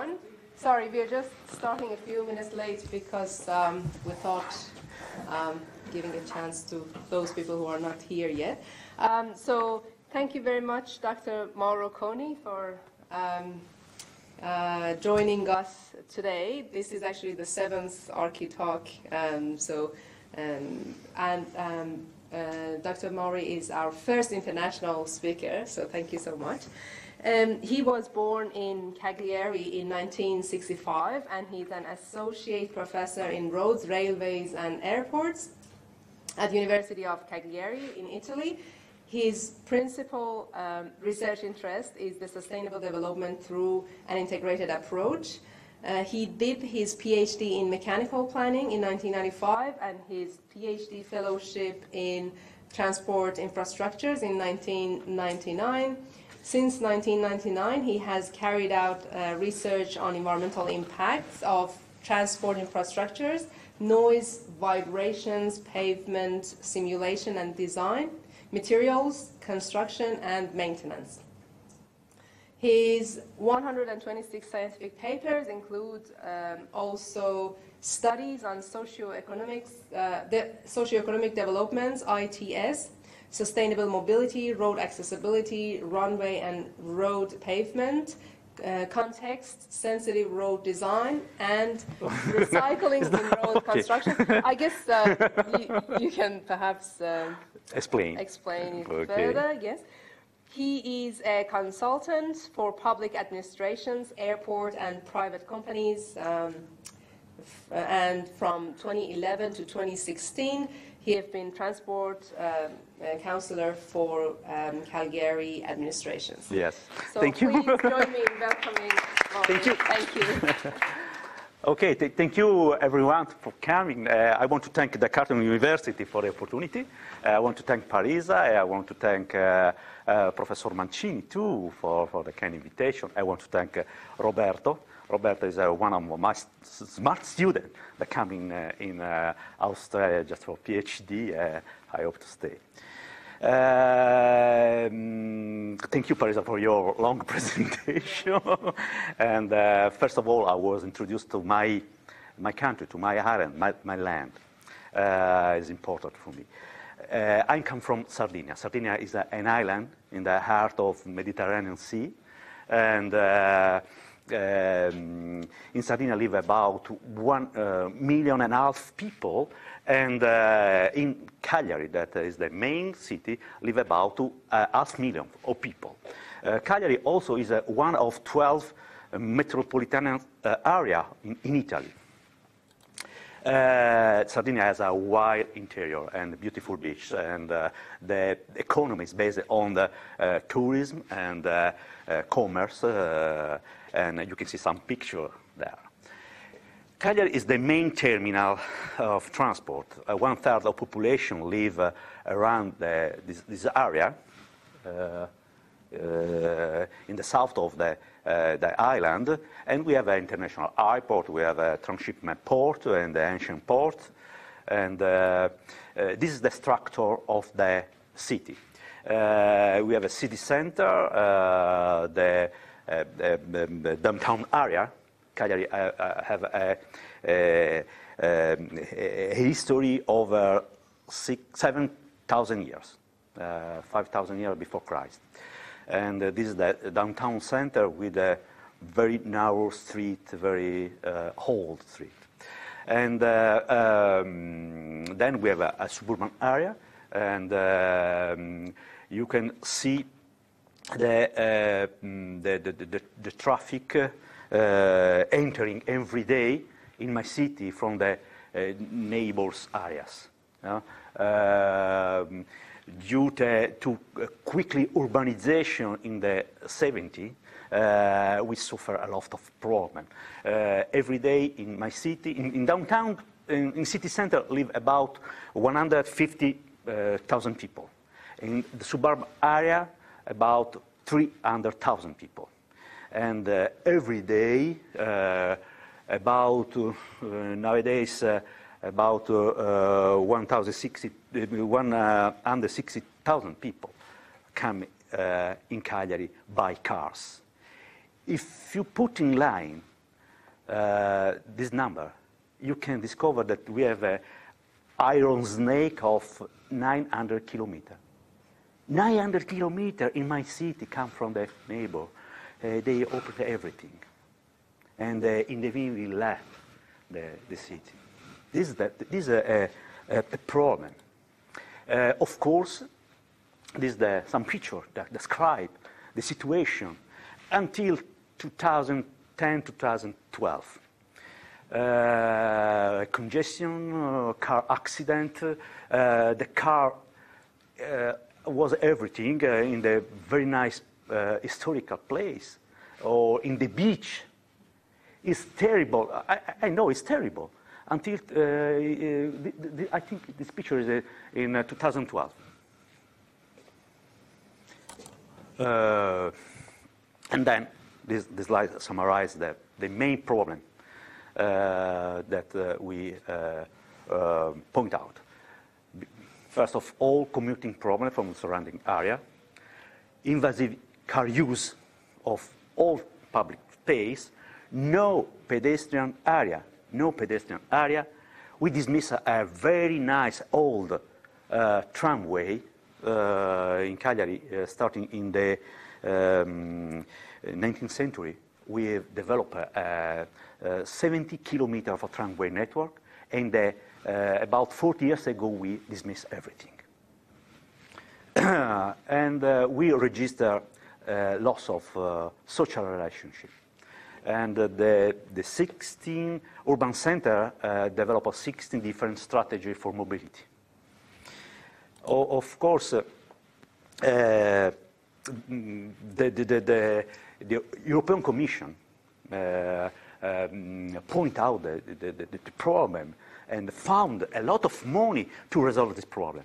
everyone. Sorry, we are just starting a few minutes late because we thought giving a chance to those people who are not here yet. So thank you very much, Dr. Mauro Coni, for joining us today. This is actually the 7th ArchiTalk. Dr. Mauro is our first international speaker, so thank you so much. He was born in Cagliari in 1965, and he's an associate professor in roads, railways, and airports at the University of Cagliari in Italy. His principal research interest is the sustainable development through an integrated approach. He did his Ph.D. in mechanical planning in 1995 and his Ph.D. fellowship in transport infrastructures in 1999. Since 1999, he has carried out research on environmental impacts of transport infrastructures, noise, vibrations, pavement simulation and design, materials, construction, and maintenance. His 126 scientific papers include also studies on socio-economics, socio-economic developments, ITS, sustainable mobility, road accessibility, runway and road pavement, context, sensitive road design, and recycling in road construction. I guess you can perhaps explain it further. Yes. He is a consultant for public administrations, airport, and private companies. And from 2011 to 2016, he has been Transport Councillor for Cagliari Administration. Yes. So thank you. Please join me in welcoming Mauro. Thank you. Thank you. Okay, thank you everyone for coming. I want to thank the Cagliari University for the opportunity. I want to thank Parisa. I want to thank Professor Mancini too for the kind invitation. I want to thank Roberto. Roberto is one of my smart students that come in Australia just for PhD. I hope to stay. Thank you, Parisa, for your long presentation. And first of all, I was introduced to my country, to my island, my land. It's important for me. I come from Sardinia. Sardinia is an island in the heart of Mediterranean Sea, and in Sardinia live about 1.5 million people, and in Cagliari, that is the main city, live about 500,000 of people. Cagliari also is one of 12 metropolitan area in Italy. Sardinia has a wide interior and beautiful beach, and the economy is based on the tourism and commerce, and you can see some picture there. Cagliari is the main terminal of transport. 1/3 of population live around this area, in the south of the island, and we have an international airport, we have a transshipment port and the ancient port, and this is the structure of the city. We have a city center, the downtown area. Cagliari have a history of 7,000 years, 5,000 years before Christ. And this is the downtown center with a very narrow street, very old street. And then we have a suburban area, and you can see the traffic entering every day in my city from the neighbors areas. Due to quickly urbanization in the 70s, we suffer a lot of problem. Every day in my city, in downtown, in city center, live about 150,000 people. In the suburban area, about 300,000 people. And every day, nowadays, about 160,000 people come in Cagliari by cars. If you put in line this number, you can discover that we have an iron snake of 900 kilometers. 900 kilometers in my city come from the neighbor. They operate everything. And in the end, we left the city. This is a problem. Of course, this is some picture that describe the situation until 2010, 2012. Congestion, car accident, the car was everything in the very nice historical place or in the beach. It's terrible. I know it's terrible. Until I think this picture is in 2012. And then this slide summarizes the main problem that we point out. First of all, commuting problem from the surrounding area, invasive car use of all public space, no pedestrian area. We dismiss a very nice old tramway in Cagliari, starting in the 19th century. We have developed a 70 kilometers of a tramway network, and about 40 years ago we dismissed everything. And we register loss of social relationship. And the 16 urban centers develop 16 different strategies for mobility. Of course, the European Commission point out the problem and found a lot of money to resolve this problem.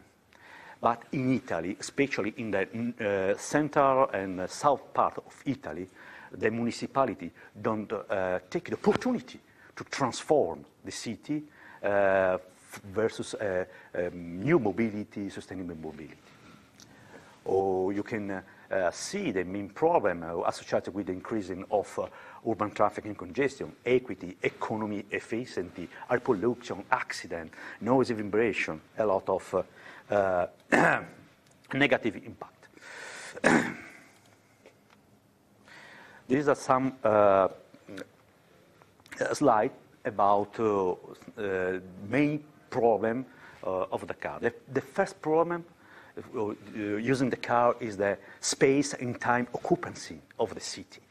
But in Italy, especially in the central and south part of Italy, the municipality don't take the opportunity to transform the city versus new mobility, sustainable mobility. Or you can see the main problem associated with the increasing of urban traffic and congestion, equity, economy, efficiency, air pollution, accident, noise vibration, a lot of negative impact. These are some slides about main problem of the car. The first problem using the car is the space and time occupancy of the city,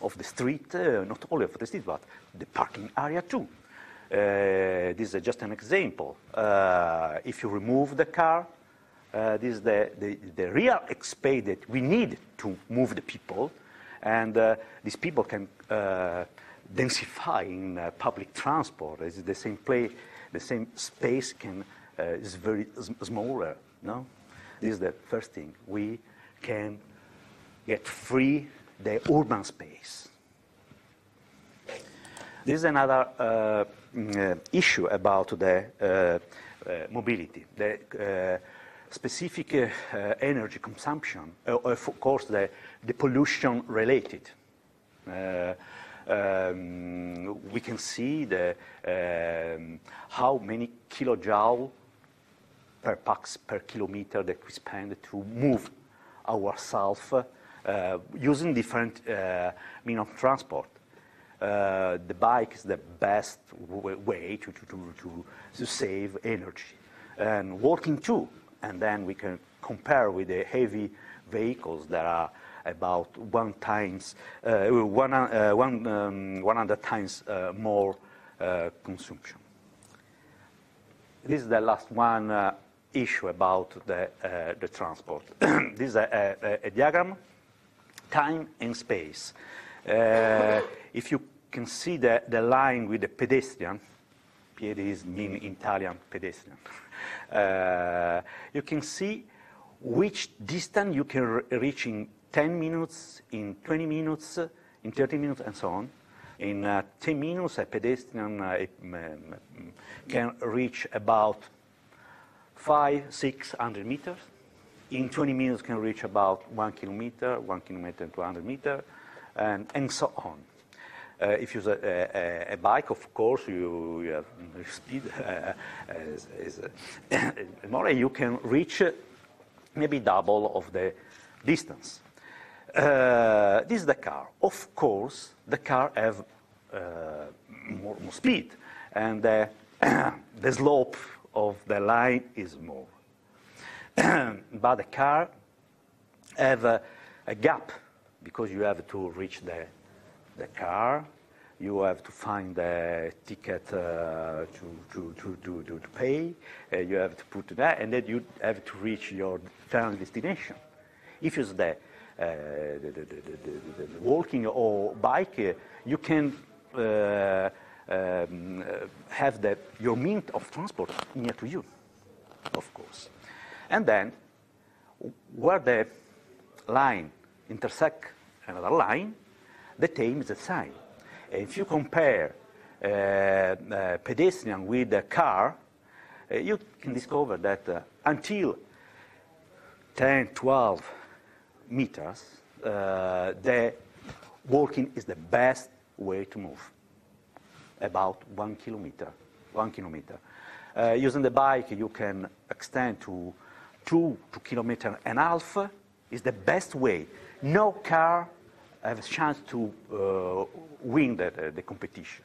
of the street, not only of the street, but the parking area too. This is just an example. If you remove the car, this is the real space that we need to move the people, and these people can densify in public transport. It's the same place, the same space is very smaller. No, this is the first thing. We can get free the urban space. This is another issue about the mobility, the specific energy consumption, of course, the pollution related. We can see how many kilojoule per pax per kilometer that we spend to move ourselves using different means of transport. The bike is the best way to save energy, and walking too. And then we can compare with the heavy vehicles that are about 100 times more consumption. This is the last one issue about the transport. This is a diagram, time and space. If you can see the line with the pedestrian, P.H.D. mean Italian pedestrian. You can see which distance you can reach in 10 minutes, in 20 minutes, in 30 minutes, and so on. In 10 minutes, a pedestrian can reach about 500-600 meters. In 20 minutes, can reach about 1 kilometer and 200 meters, and so on. If you use a bike, of course, you have speed is more, and you can reach maybe double of the distance. This is the car. Of course, the car have more speed, and the slope of the line is more. But the car have a gap, because you have to reach the car, you have to find the ticket to pay, you have to put that, and then you have to reach your final destination. If you use the walking or bike, you can have your means of transport near to you, of course. And then, where the line intersect another line, the time is a sign. If you compare pedestrian with a car, you can discover that until 10, 12 meters, the walking is the best way to move. About 1 kilometer. Using the bike, you can extend to 2 kilometers and a half. Is the best way. No car has a chance to win the competition.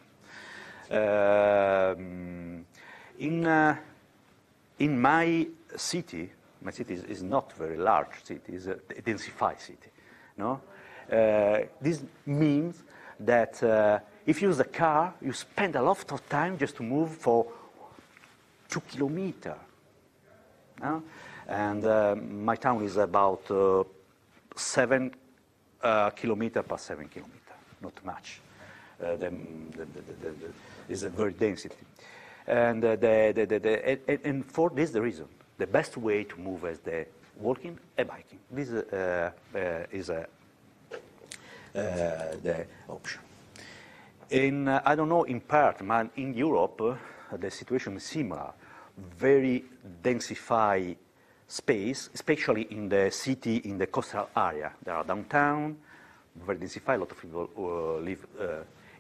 In my city is not a very large city, it's a densified city. No? This means that if you use a car, you spend a lot of time just to move for 2 kilometers. No? And my town is about 7 kilometers per 7 kilometers, not much. Is a very density. And, and for this the reason, the best way to move is the walking and biking. This is the option. In, I don't know in part, but in Europe, the situation is similar. Very densified space, especially in the city, in the coastal area. There are downtown, very densified, a lot of people live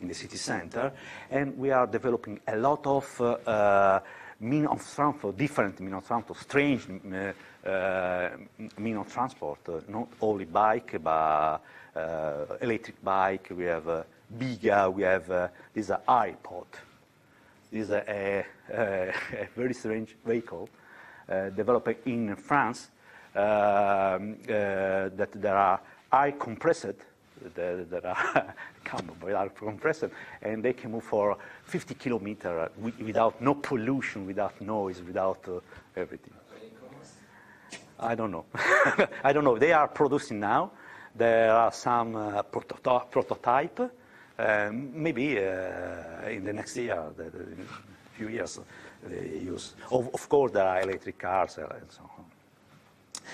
in the city center, and we are developing a lot of means of transport, different means of transport, strange means of transport, not only bike, but electric bike, we have Biga, we have this is an iPod. This is a very strange vehicle developed in France that there are air compressed, that are come by air compressed, and they can move for 50 kilometers without no pollution, without noise, without everything. I don't know. I don't know. They are producing now. There are some prototype. Maybe in the next year, few years, they use. Of course, there are electric cars and so on.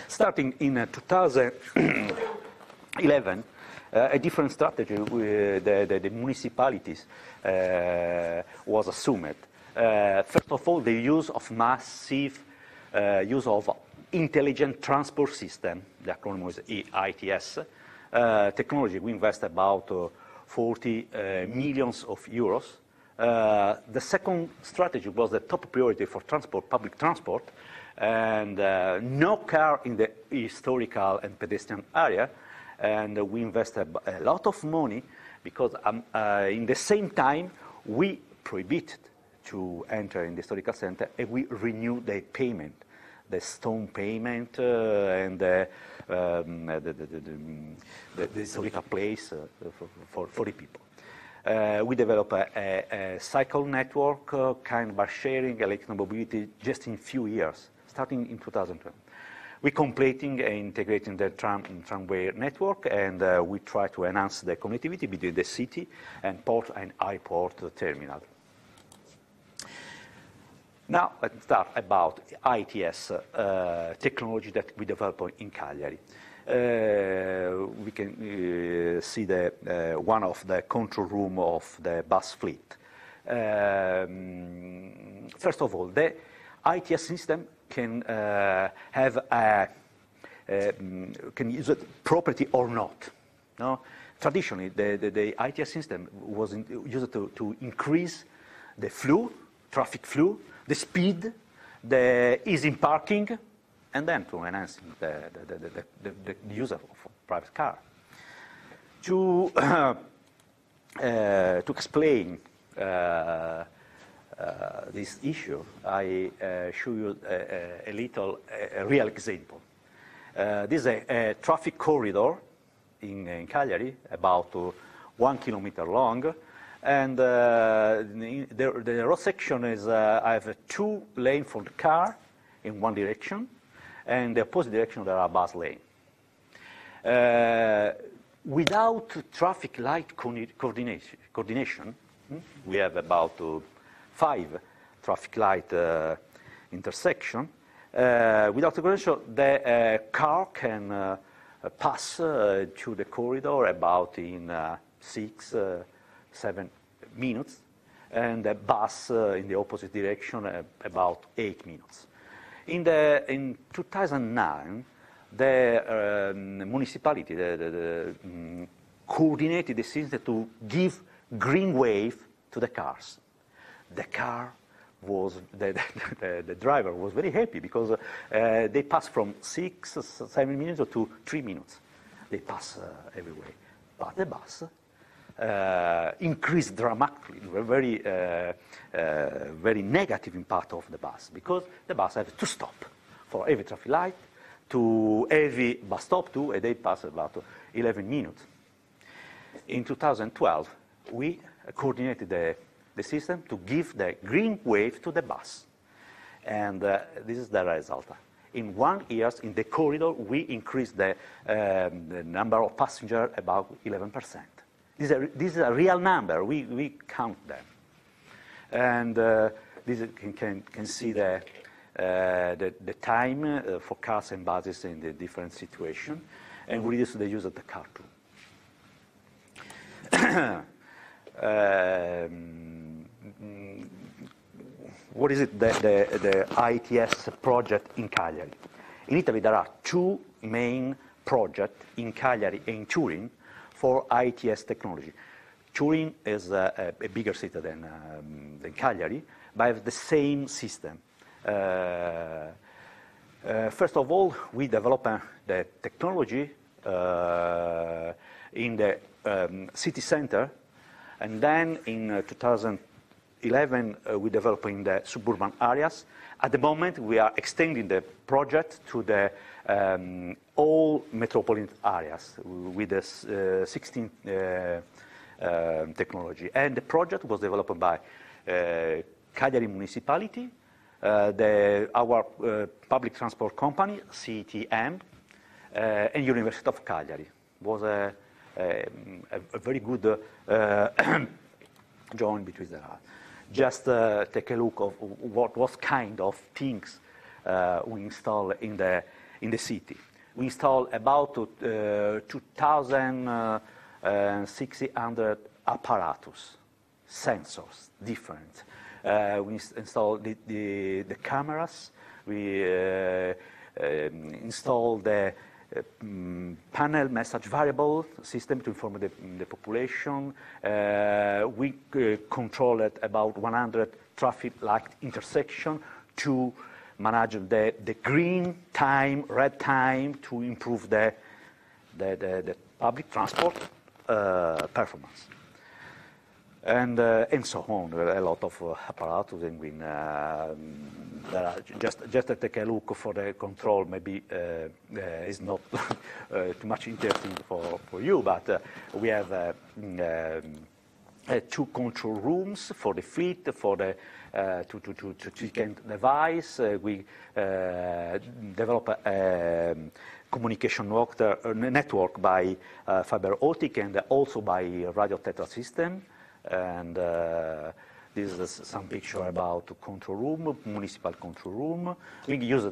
Starting in 2011, a different strategy with the municipalities was assumed. First of all, the use of massive use of intelligent transport system. The acronym is ITS. Technology, we invest about 40 millions of euros. The second strategy was the top priority for transport, public transport, and no car in the historical and pedestrian area. And we invested a lot of money because in the same time we prohibited to enter in the historical center, and we renewed the payment, the stone payment and the historical place for the people. We developed a cycle network, kind of bus sharing, electric mobility, just in few years, starting in 2020. We're completing and integrating the tramway network, and we try to enhance the connectivity between the city and port and airport terminal. Now, let's start about ITS technology that we developed in Cagliari. We can see the one of the control room of the bus fleet. First of all, the ITS system can have can use it property or not. No, traditionally, the ITS system was used to increase the flow, traffic flow, the speed, the ease in parking, and then to enhance the use of private car. To explain this issue, I show you a real example. This is a traffic corridor in Cagliari, about 1 kilometer long, and the road section is I have 2 lanes for the car in one direction, and the opposite direction there are bus lanes. Without traffic light coordination, we have about 5 traffic light intersection. Without coordination, the car can pass through the corridor about in 6-7 minutes, and the bus in the opposite direction about 8 minutes. In 2009, the municipality coordinated the system to give green wave to the cars. The car was the driver was very happy because they pass from 6-7 minutes to 3 minutes. They pass everywhere, but the bus increased dramatically. Very negative impact of the bus because the bus has to stop for every traffic light, to every bus stop too, and they pass about 11 minutes. In 2012, we coordinated the system to give the green wave to the bus. And this is the result. In 1 year, in the corridor, we increased the number of passengers about 11%. This is a real number. We count them. And this can see the time for cars and buses in the different situations, and we reduce the use of the car too. What is it, the ITS project in Cagliari? In Italy, there are 2 main projects in Cagliari and in Turin for ITS technology. Turin is a bigger city than Cagliari, but have the same system. First of all, we developed the technology in the city center, and then in 2011 we developed in the suburban areas. At the moment, we are extending the project to the all metropolitan areas with the 16 technology. And the project was developed by Cagliari municipality, our public transport company, CTM, and University of Cagliari. Was a very good joint between them. Just take a look of what kind of things we install in the city. We install about 2,600 apparatus, sensors, different. We install the cameras. We install the panel message variable system to inform the population. We controlled about 100 traffic light intersection to manage the green time, red time, to improve the public transport performance. And so on. A lot of apparatus, and just to take a look for the control. Maybe is not too much interesting for you, but we have 2 control rooms for the fleet, for the to check device. We develop a communication network by fiber optic and also by radio tetra system. And this is some picture about control room, municipal control room. We use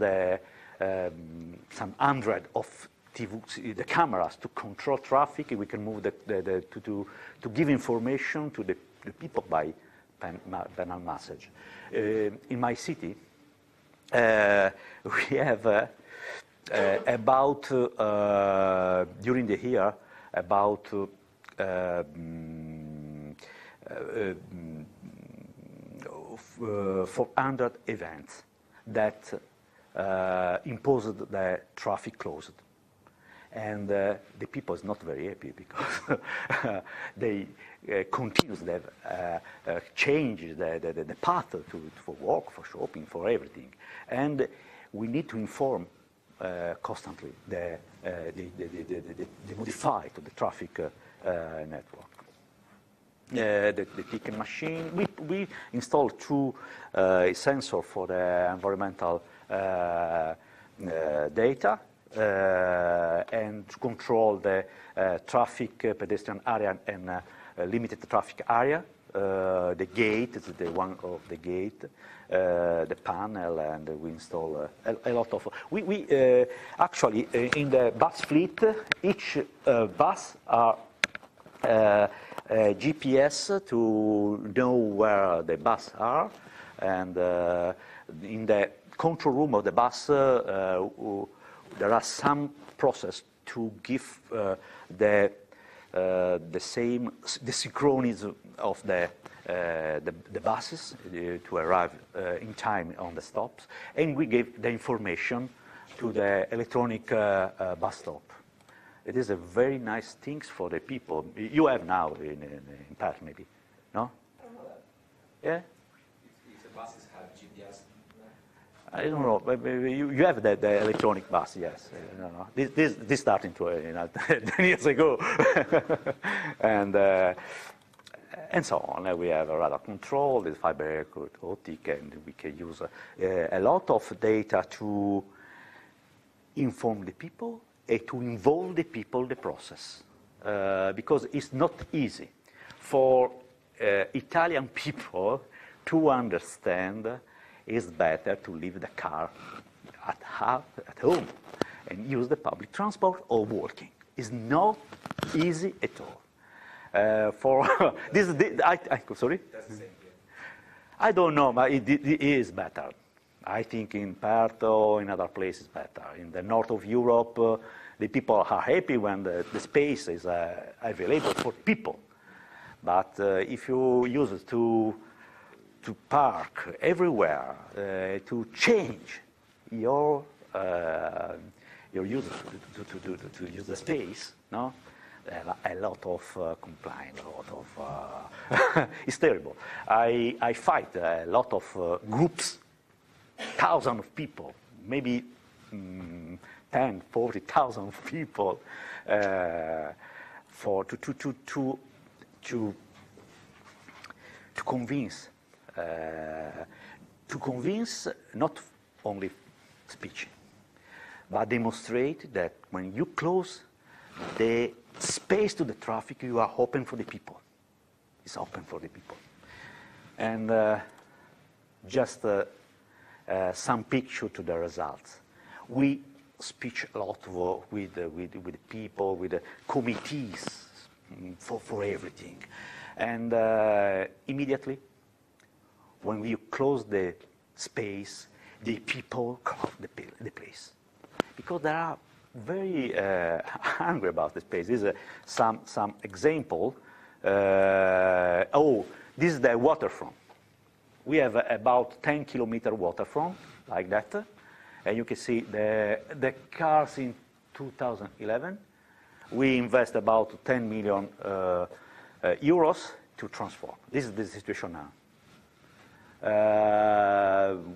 some 100 of the cameras to control traffic. We can move to give information to the people by panel message. In my city, we have about during the year about 400 events that imposed the traffic closed. And the people is not very happy because they continuously change the path for work, for shopping, for everything. And we need to inform constantly the modify to the traffic network. The ticket machine, we installed two sensors for the environmental data and to control the traffic, pedestrian area and limited traffic area. The gate is the one of the gate, the panel, and we install a lot of. We actually in the bus fleet, each bus are GPS to know where the bus are, and in the control room of the bus there are some process to give the synchronism of the buses to arrive in time on the stops, and we give the information to the electronic bus stop. It is a very nice thing for the people. You have now in Paris, maybe, no? Yeah. If the buses have GPS. I don't know. You have the electronic bus, yes. No. This started 10 years ago, and so on. We have a radar control, the fiber optic, and we can use a lot of data to inform the people and to involve the people in the process, because it's not easy for Italian people to understand. It's better to leave the car at home and use the public transport or walking. It's not easy at all. For this, sorry? That's the same here. I don't know, but it is better. I think in Perth or in other places better. In the north of Europe, the people are happy when the space is available for people. But if you use it to park everywhere, to change your use to use the space, no? A lot of complaint, a lot of it's terrible. I fight a lot of groups, thousands of people, maybe 10, 40,000 people, for to convince. To convince not only speech, but demonstrate that when you close the space to the traffic, you are open for the people. It's open for the people. And just some picture to the results. We speak a lot with the people, with the committees for everything. And immediately, when you close the space, the people come out the place. Because they are very hungry about the space. This is some example. This is the waterfront. We have about 10-kilometer waterfront, like that. And you can see the cars in 2011. We invest about 10 million euros to transform. This is the situation now.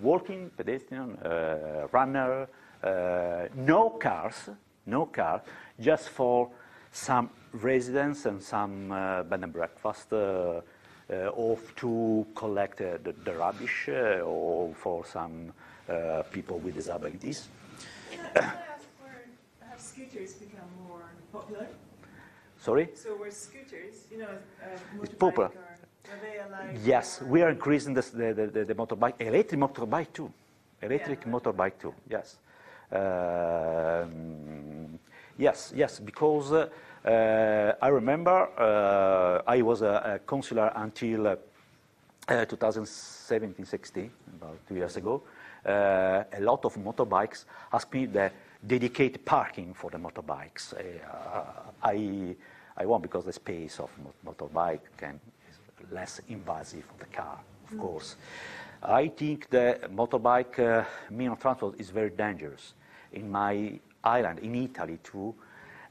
Walking, pedestrian, runner, no cars, just for some residents and some bed and breakfast, or to collect the rubbish, or for some people with disabilities. Can I ask where have scooters become more popular? Sorry? So where scooters, It's popular. motorbike, are they allowed? Yes, we are increasing the motorbike, electric motorbike too. Motorbike too, yes. Yes, because I remember I was a councillor until 2017-16, about 2 years ago. A lot of motorbikes asked me the dedicated parking for the motorbikes. I want because the space of motorbike is less invasive of the car, of course. I think the motorbike mean of transport is very dangerous. In my island, in Italy too,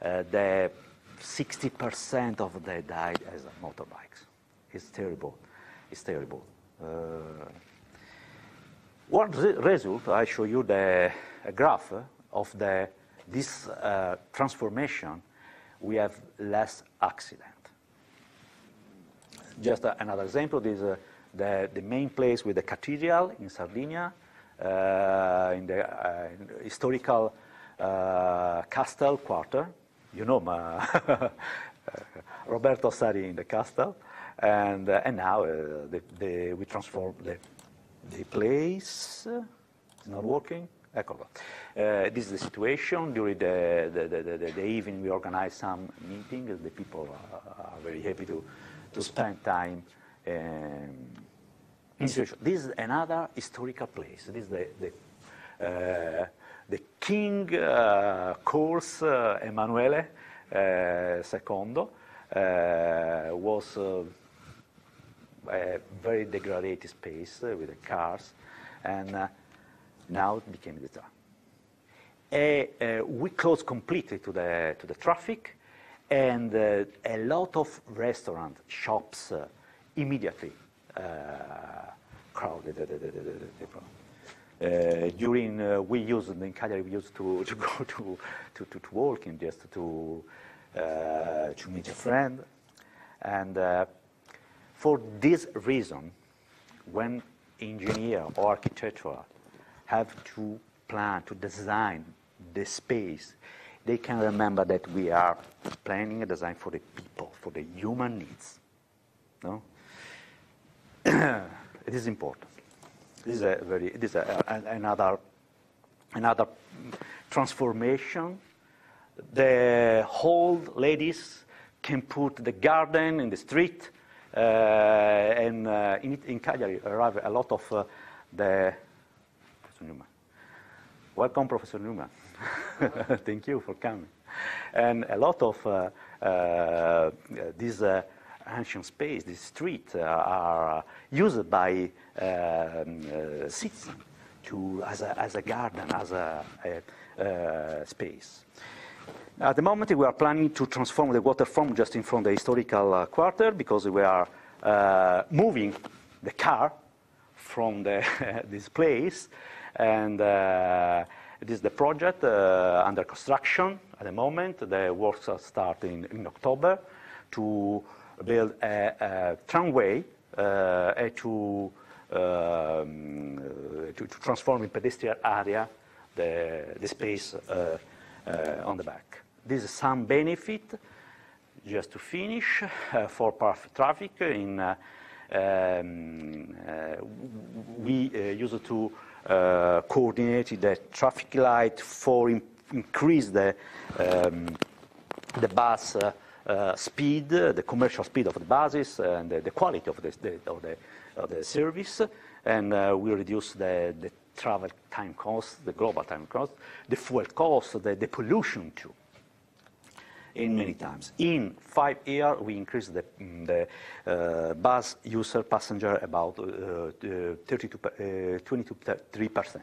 the 60% of them died as motorbikes. It's terrible. It's terrible. What result? I show you a graph of this transformation. We have less accident. Just another example. This is the main place with the cathedral in Sardinia, in the historical castle quarter. You know, Roberto studied in the castle, and now we transform the place. It's not working. This is the situation. During the evening, we organize some meetings. The people are very happy to spend time in situation. This is another historical place. This is the King course Emanuele II was a very degraded space with the cars, and now it became the town. We closed completely to the traffic, and a lot of restaurants, shops immediately crowded. During we used in Cagliari, we used to go to work and just to meet a friend, and for this reason, when engineer or architecture have to plan to design the space, they can remember that we are planning a design for the people, for the human needs. No, it is important. This is another transformation. The old ladies can put the garden in the street, and in Cagliari arrive a lot of the. Professor Newman. Welcome, Professor Newman. Thank you for coming. And a lot of these ancient space, this street, are used by citizens as a garden, as a space. At the moment, we are planning to transform the waterfront just in front of the historical quarter, because we are moving the car from this place, and it is the project under construction at the moment. The works are starting in October to build a tramway to transform in pedestrian area the space on the back. This is some benefit, just to finish, for traffic. We used to coordinate the traffic light for increase the bus speed, the commercial speed of the buses, and the quality of the service, and we reduce the travel time cost, the global time cost, the fuel cost, the pollution too. In many times, in 5 years, we increased the bus user passenger about 23%.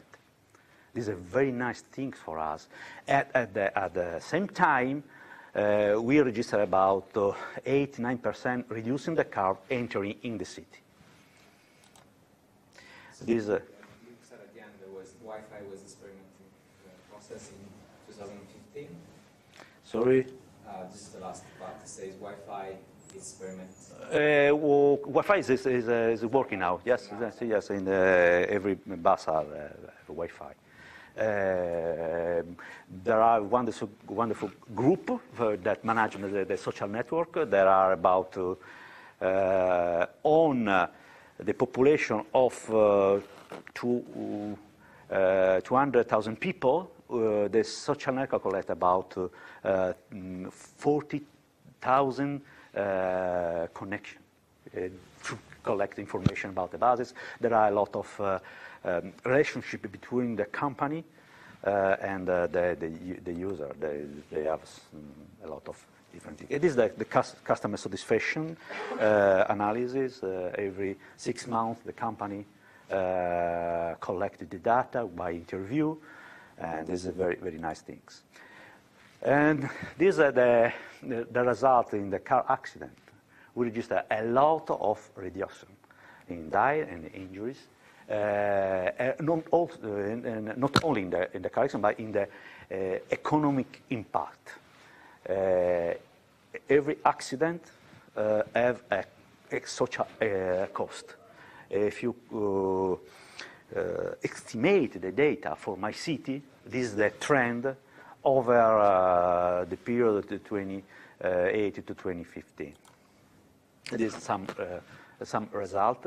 This is a very nice thing for us. At the same time, we register about 8-9% reducing the car entering in the city. So this you said at the end there was Wi-Fi was experimenting process in 2015. Sorry. This is the last part. It says Wi-Fi experiment. Wi-Fi is working now. Yes, yes. In every bus have Wi-Fi. There are wonderful group that manage the social network. There are about on the population of 200,000 people. The social network collect about 40,000 connections to collect information about the buses. There are a lot of relationship between the company and the user. They have a lot of different things. It is the customer satisfaction analysis. Every 6 months, the company collected the data by interview, and these are very, very nice things. And these are the result in the car accident. We register a lot of reduction in die and injuries, not only in the car accident, but in the economic impact. Every accident have a social cost. If you estimate the data for my city, this is the trend over the period of 2008 to 2015. This is some result.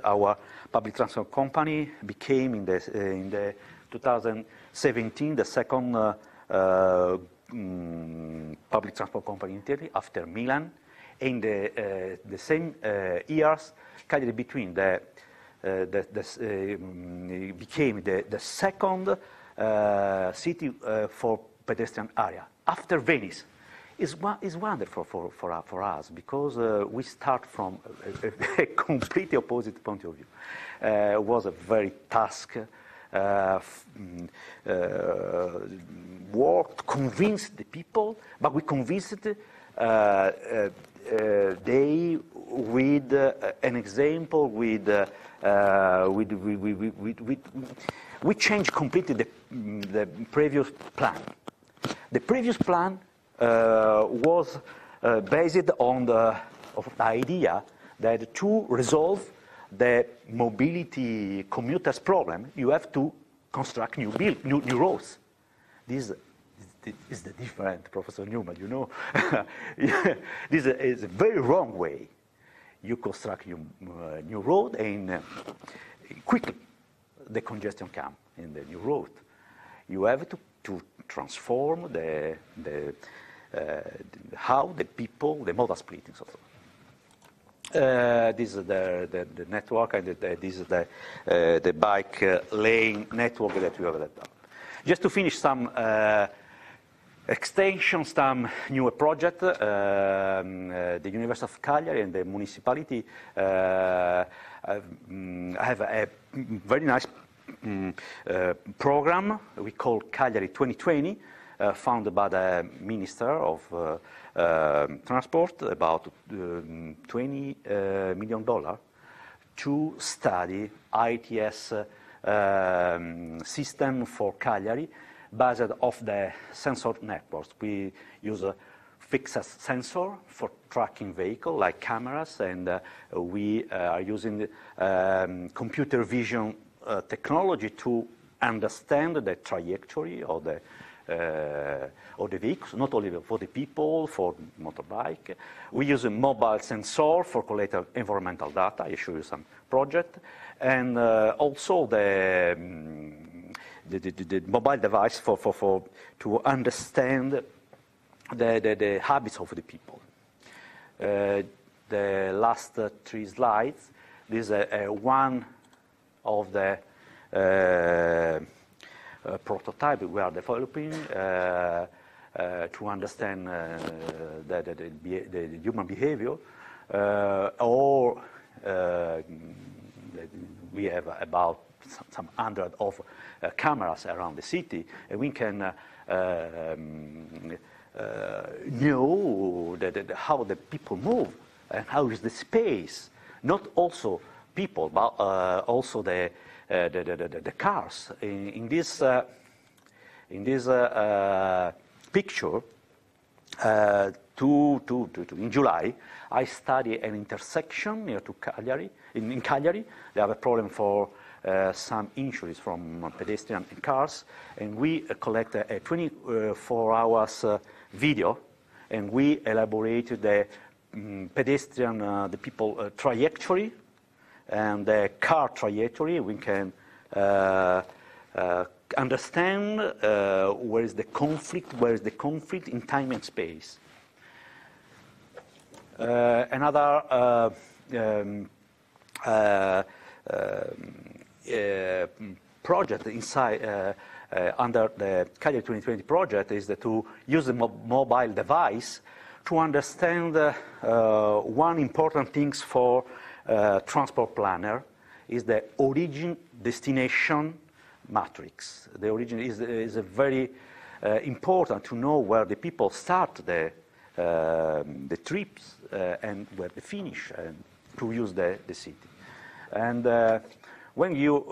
Our public transport company became in the 2017 the second public transport company in Italy after Milan. In the same years, Cagliari became the second city for pedestrian area after Venice. Is wonderful for us because we start from a completely opposite point of view. It was a very task work to convince the people, but we convinced they with an example we changed completely the previous plan. The previous plan was based on the idea that to resolve the mobility commuters problem, you have to construct new roads. This is the different, Professor Newman, you know. This is a very wrong way. You construct new road and quickly the congestion comes in the new road. You have to transform how the people, the modal splitting. This is the network, and this is the bike lane network that we have developed. Just to finish some extensions, some new project. The University of Cagliari and the municipality have a very nice program we call Cagliari 2020, funded by the Minister of Transport, about $20 million to study ITS system for Cagliari based off the sensor networks. We use a fixed sensor for tracking vehicle like cameras, and we are using computer vision technology to understand the trajectory of the vehicles, not only for the people, for motorbike. We use a mobile sensor for collecting environmental data. I show you some project, and also the mobile device for to understand the habits of the people. The last 3 slides. This is one of the prototype we are developing to understand the human behavior, or we have about some hundred of cameras around the city, and we can know how the people move and how is the space, not also people, but also the cars. In this picture, in July, I study an intersection near to Cagliari. In Cagliari, they have a problem for some injuries from pedestrians and cars, and we collect a 24 hours video, and we elaborate the pedestrian, the people trajectory, and the car trajectory. We can understand where is the conflict in time and space. Another project inside under the Cagliari 2020 project is to use the mobile device to understand one important thing for transport planner is the origin-destination matrix. The origin is a very important to know where the people start the trips and where they finish, and to use the city. And when you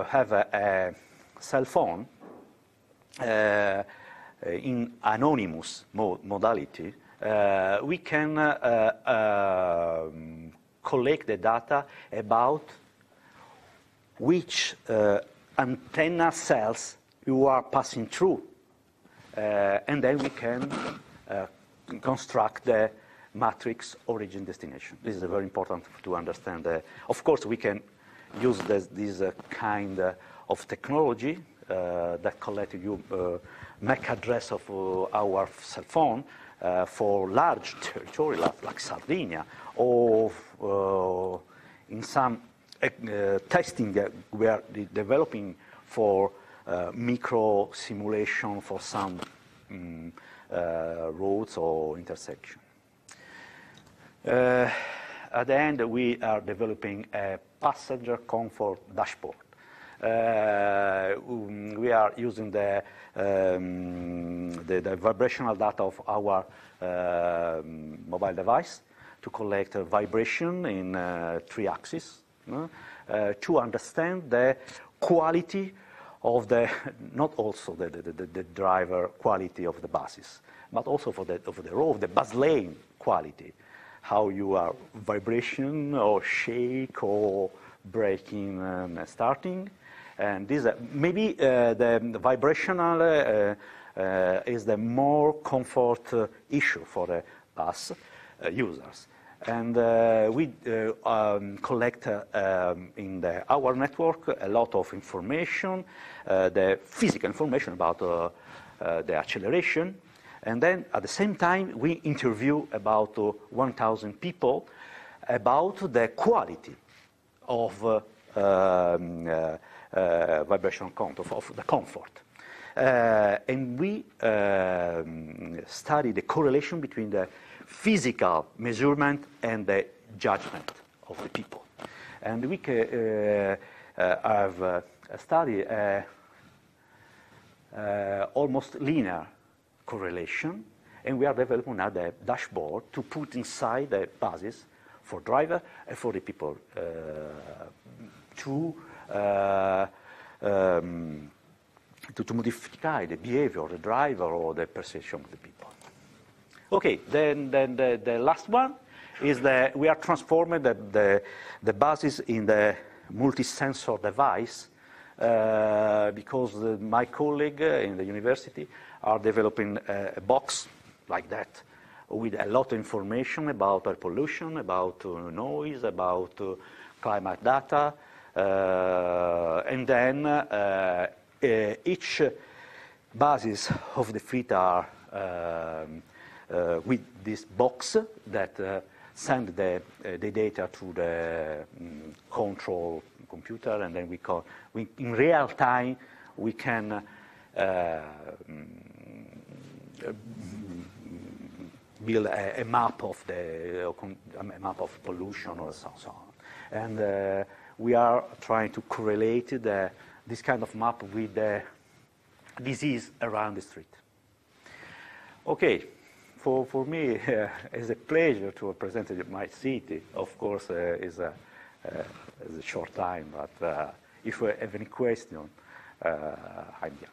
have a cell phone in anonymous modality, we can collect the data about which antenna cells you are passing through, and then we can construct the matrix origin destination. This is very important to understand. Of course, we can use this kind of technology that collect MAC address of our cell phone for large territory like Sardinia, or in some testing that we are developing for micro simulation for some roads or intersection. At the end, we are developing a passenger comfort dashboard. We are using the vibrational data of our mobile device to collect vibration in 3 axes to understand the quality of not also the driver quality of the buses, but also of the road, the bus lane quality, how you are vibration or shake or braking and starting. And this maybe the vibrational is the more comfort issue for the bus users. And we collect in our network a lot of information, the physical information about the acceleration. And then at the same time, we interview about 1,000 people about the quality of vibrational control, of the comfort. And we study the correlation between the physical measurement and the judgment of the people. And we have studied almost linear correlation, and we are developing now the dashboard to put inside the buses for driver and for the people to modify the behavior of the driver or the perception of the people. Okay, then the last one is we are transforming the buses in the multi-sensor device because my colleague in the university are developing a box like that with a lot of information about air pollution, about noise, about climate data, and then each buses of the fleet are with this box that send the data to the control computer, and then we in real time we can build a map of pollution or so on. And we are trying to correlate this kind of map with the disease around the street. Okay, for me, it's a pleasure to present my city. Of course, it's a short time, but if you have any question, I'm here.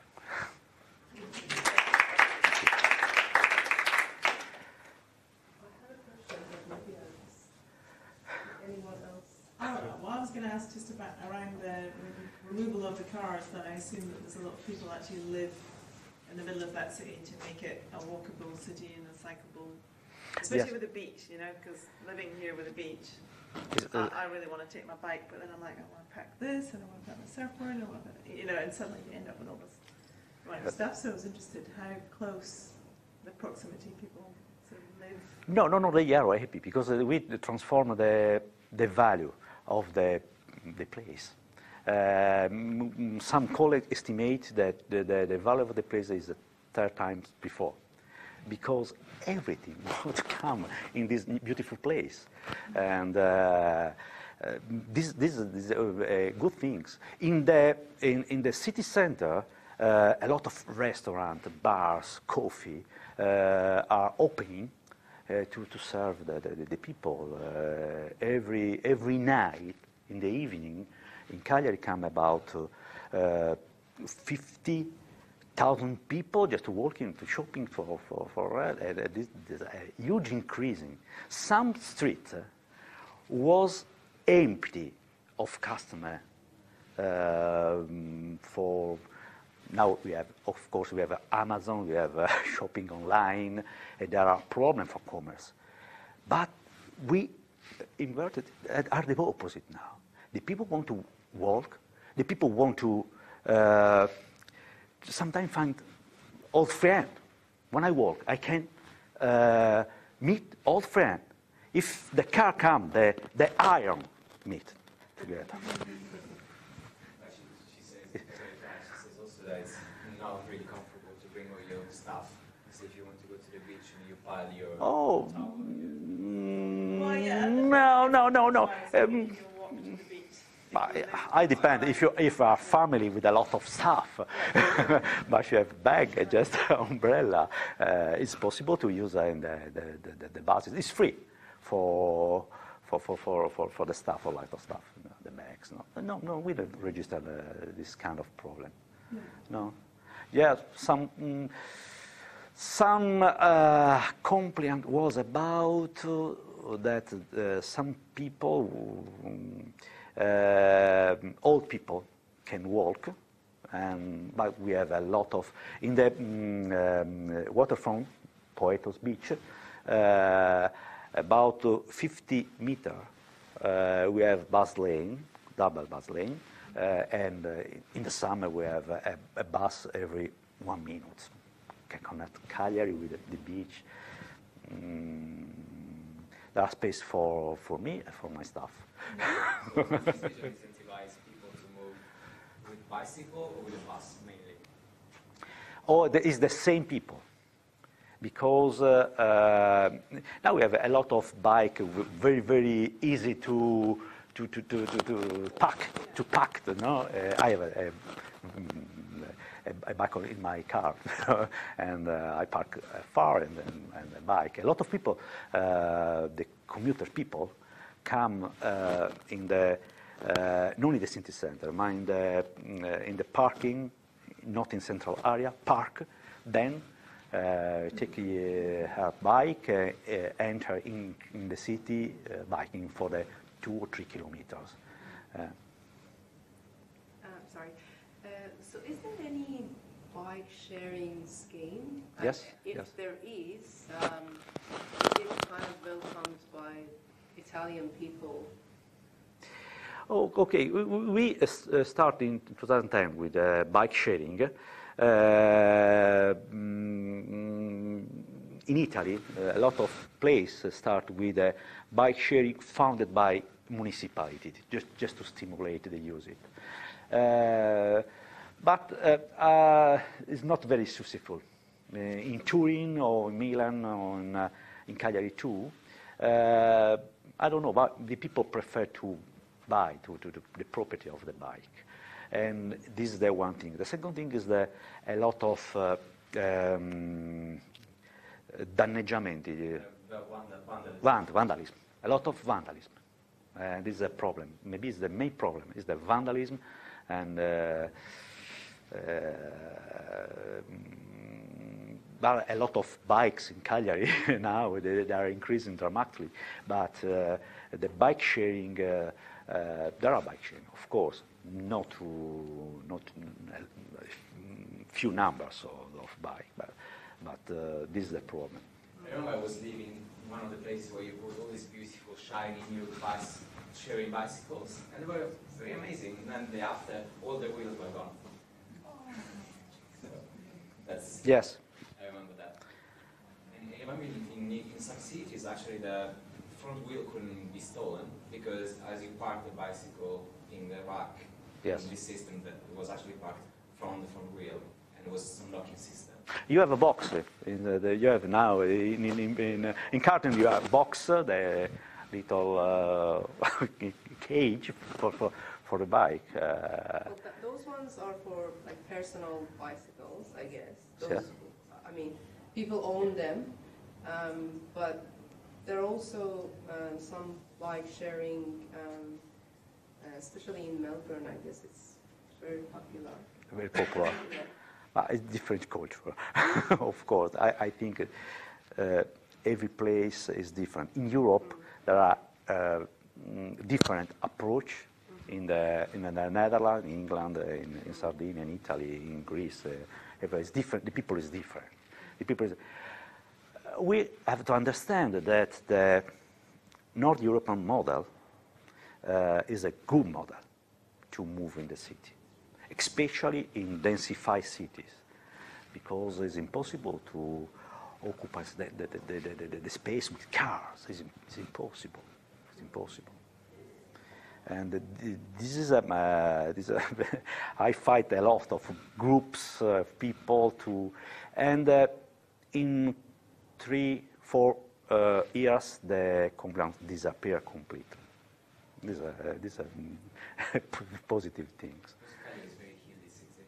Well, I was going to ask just about around the removal of the cars, that I assume that there's a lot of people actually live in the middle of that city to make it a walkable city and a cyclable, especially with the beach, because living here with a beach, I really want to take my bike, but then I'm like, I want to pack this, and I want to pack my surfboard, and I want to, and suddenly you end up with all this stuff. So I was interested how close the proximity people sort of live. No, they are happy because we transform the value of the place. Some colleagues estimate that the value of the place is 3 times before, because everything would come in this beautiful place, and this is good things. In the city center, a lot of restaurants, bars, coffee are opening to serve the people. Every night in the evening, in Cagliari come about 50,000 people just walking to shopping for this a huge increasing. Some street was empty of customer for. Now we have, of course, we have Amazon, we have shopping online, and there are problems for commerce. But we inverted are the opposite now. The people want to walk. The people want to sometimes find old friend. When I walk, I can meet old friend. If the car comes, the iron meet together. She says also that it's not really comfortable to bring all your stuff. So if you want to go to the beach and you pile your towel. Well, yeah, No. you walk to the beach. I depend. If you are a family with a lot of stuff, but you have bag, just umbrella, it's possible to use in the buses. It's free for the stuff, for lot of stuff, the bags. No, we don't register this kind of problem. No. Yeah, some complaint was about that some people. Old people can walk, but we have a lot of in the waterfront, Poetos Beach, about 50 meters. We have bus lane, double bus lane, and in the summer we have a bus every 1 minute. Can connect Cagliari with the beach. There are space for me and for my staff. Incentivize people to move with bicycle or with a bus mainly? It's the same people, because now we have a lot of bike, very easy to pack. No, I have a bike in my car, and I park far and a bike. A lot of people, the commuter people, come in the not in the city center, but in the parking, not in central area. Park, then take her bike, enter in the city, biking for the 2 or 3 kilometers. Sorry. So is there any bike sharing scheme? Yes. If there is, is it kind of welcomed by Italian people? Oh, okay. We started in 2010 with bike sharing. In Italy, a lot of places start with bike sharing founded by municipality, just to stimulate the use it. But it's not very successful. In Turin or in Milan or in Cagliari too, I don't know, but the people prefer to buy to the property of the bike. And this is the one thing. The second thing is a lot of danneggiamenti, vandalism. A lot of vandalism. This is a problem. Maybe it's the main problem, is the vandalism, and there are a lot of bikes in Cagliari now. They are increasing dramatically. But the bike sharing, there are bike sharing, of course, not few numbers of bike, but this is the problem. I remember I was living in one of the places where you put all these beautiful, shiny, new sharing bicycles, and they were very amazing. And then the day after, all the wheels were gone. So that's yes. I remember that. And I remember in some cities, actually, the front wheel couldn't be stolen because as you park the bicycle in the rack, Yes. in this system that was actually parked from the front wheel, and it was some locking system. You have a box. You have now in Carton you have a box, the little cage for the bike. Those ones are for like personal bicycles, I guess. Those, Yeah. I mean, people own them, but there are also some bike sharing, especially in Melbourne. I guess it's very popular. Very popular. Yeah. It's different culture, of course. I think every place is different. In Europe, there are different approach in the Netherlands, in England, in Sardinia, in Italy, in Greece. It's different. The people is different. We have to understand that the North European model is a good model to move in the city, especially in densified cities, because it's impossible to occupy the space with cars. It's impossible. It's impossible. And this is I fight a lot of groups of people to, and in 3-4 years the complaints disappear completely. These are positive things. Cagliari is a very hilly city.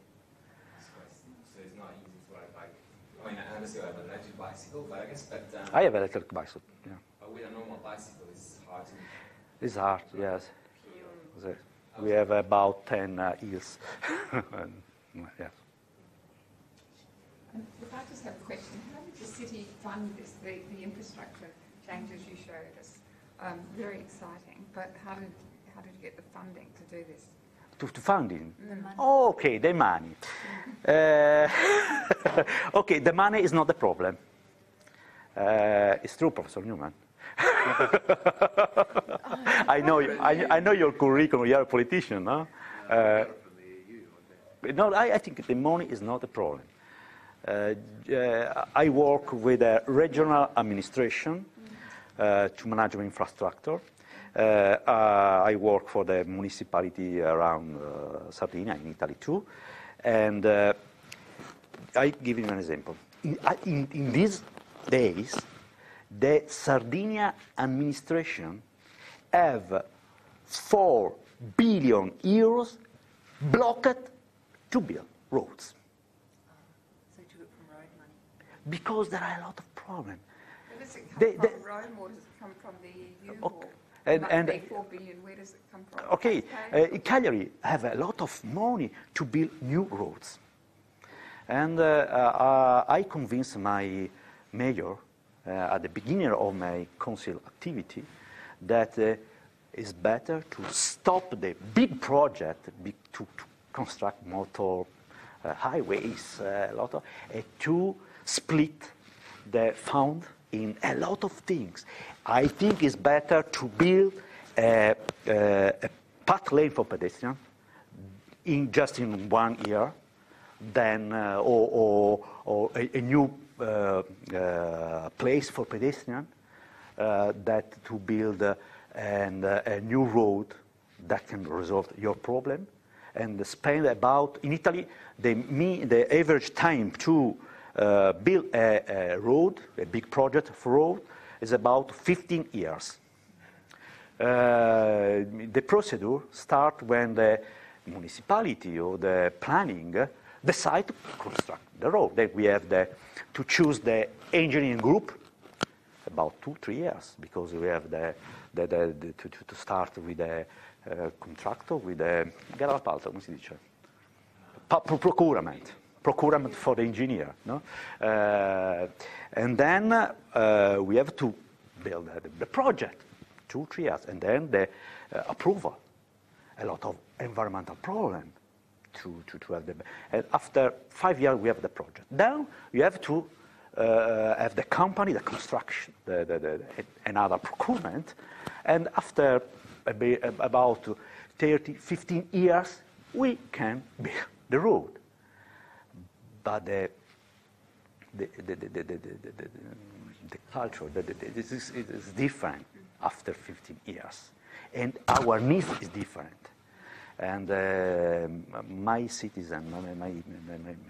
So it's not easy to ride a bike. I mean, I understand I have an electric bicycle, but I guess I have an electric bicycle. Yeah. but with a normal bicycle, it's hard to. It's hard. Yes. We have about 10 years. Yeah. If I just have a question, how did the city fund this, the infrastructure changes you showed us? Very exciting, but how did you get the funding to do this? To funding? Oh, okay, the money. Okay, the money is not the problem. It's true, Professor Newman. I know your curriculum. You are a politician, no? No, I think the money is not the problem. I work with a regional administration to manage infrastructure. I work for the municipality around Sardinia, in Italy too. And I give you an example. In these days, the Sardinia administration have 4 billion euros blocked to build roads. So do it from road money? Because there are a lot of problems. Where does it come from, Rome, or does it come from the EU? Okay. And 4 billion, where does it come from? Okay, Cagliari have a lot of money to build new roads. And I convinced my mayor at the beginning of my council activity that it's better to stop the big project to construct motor highways, to split the fund in a lot of things. I think it's better to build a path lane for pedestrians just in 1 year than or a new place for pedestrians that to build a new road that can resolve your problem and spend about, in Italy, the average time to build a road, a big project for road, is about 15 years. The procedure starts when the municipality or the planning decide to construct the road. Then we have to choose the engineering group about 2-3 years, because we have to start with the contractor, with the come si dice? Procurement for the engineer, no? And then we have to build the project, 2-3 years, and then the approval. A lot of environmental problem to have the. And after 5 years, we have the project. Then you have to have the company, the construction, another procurement, and after about 15 years, we can build the road. But the culture, is different after 15 years. And our needs is different. And my citizens,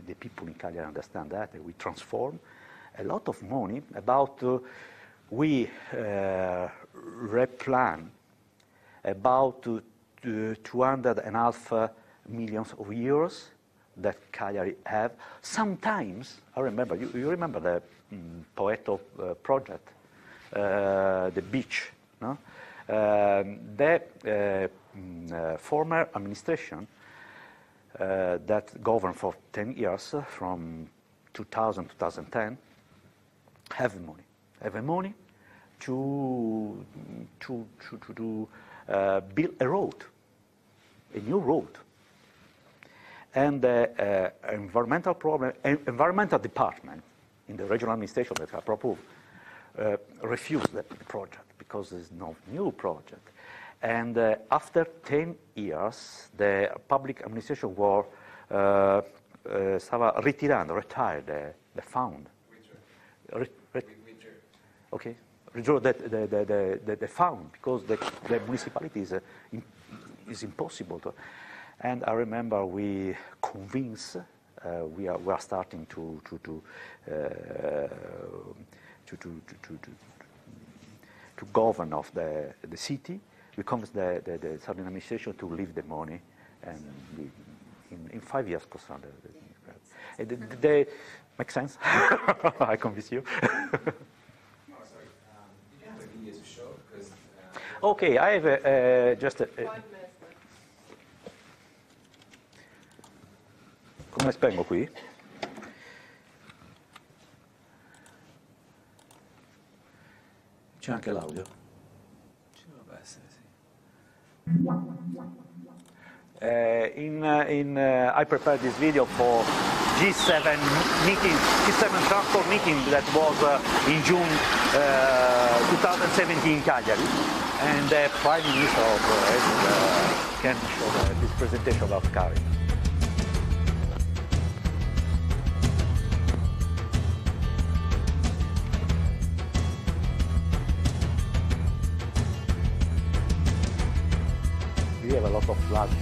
the people in Cagliari understand that. We transform a lot of money about, we replan about 2.5 million euros that Cagliari have. Sometimes, I remember, you remember the Poeto project, the beach, no? The former administration that governed for 10 years, from 2000 to 2010, have money to build a road, a new road. And the environmental department in the regional administration that I proposed refused the project because there's no new project. And after 10 years, the public administration was retired the fund. Okay, withdraw the fund because the municipality is impossible to. And I remember we convinced we are starting to govern of the city. We convinced the southern administration to leave the money, and in 5 years, they make sense. I convince you. Okay, I have just come spengo qui? C'è anche l'audio? Ci dovrebbe essere, sì. I prepared this video for G7 meeting, G7 transport meeting that was in June 2017 in Cagliari, and the Prime Minister of can show this presentation about Cagliari. We have a lot of floods.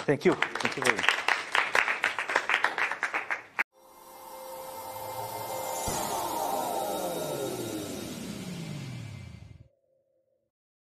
Thank you. Thank you very much.